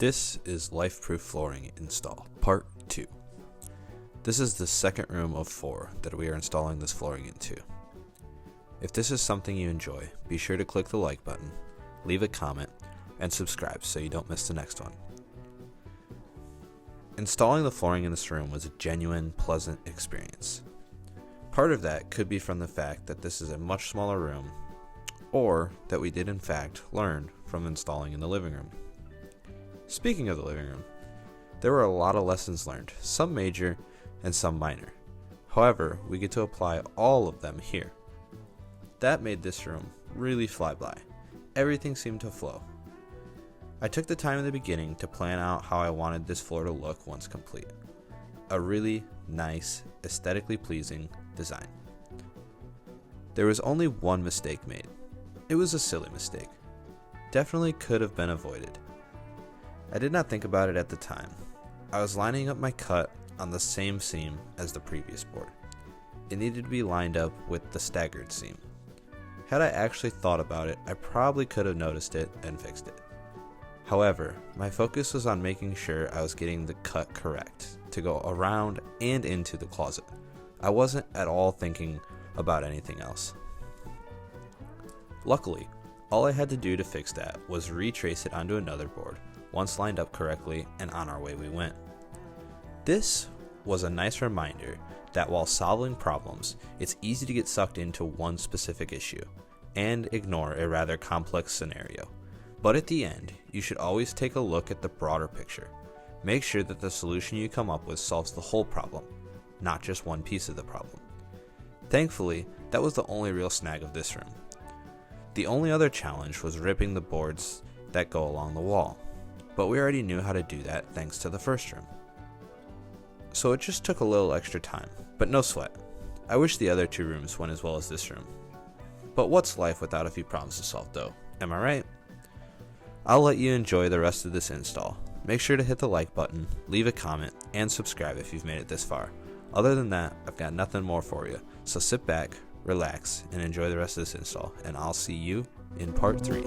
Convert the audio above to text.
This is Life-Proof Flooring Install, Part 2. This is the second room of 4 that we are installing this flooring into. If this is something you enjoy, be sure to click the like button, leave a comment, and subscribe so you don't miss the next one. Installing the flooring in this room was a genuine, pleasant experience. Part of that could be from the fact that this is a much smaller room, or that we did in fact learn from installing in the living room. Speaking of the living room, there were a lot of lessons learned, some major and some minor. However, we get to apply all of them here. That made this room really fly by. Everything seemed to flow. I took the time in the beginning to plan out how I wanted this floor to look once complete. A really nice, aesthetically pleasing design. There was only one mistake made. It was a silly mistake. Definitely could have been avoided. I did not think about it at the time. I was lining up my cut on the same seam as the previous board. It needed to be lined up with the staggered seam. Had I actually thought about it, I probably could have noticed it and fixed it. However, my focus was on making sure I was getting the cut correct to go around and into the closet. I wasn't at all thinking about anything else. Luckily, all I had to do to fix that was retrace it onto another board once lined up correctly, and on our way we went. This was a nice reminder that while solving problems, it's easy to get sucked into one specific issue and ignore a rather complex scenario. But at the end, you should always take a look at the broader picture. Make sure that the solution you come up with solves the whole problem, not just one piece of the problem. Thankfully, that was the only real snag of this room. The only other challenge was ripping the boards that go along the wall, but we already knew how to do that thanks to the first room. So it just took a little extra time, but no sweat. I wish the other 2 rooms went as well as this room. But what's life without a few problems to solve though, am I right? I'll let you enjoy the rest of this install. Make sure to hit the like button, leave a comment, and subscribe if you've made it this far. Other than that, I've got nothing more for you, so sit back, relax, and enjoy the rest of this install, and I'll see you in part 3.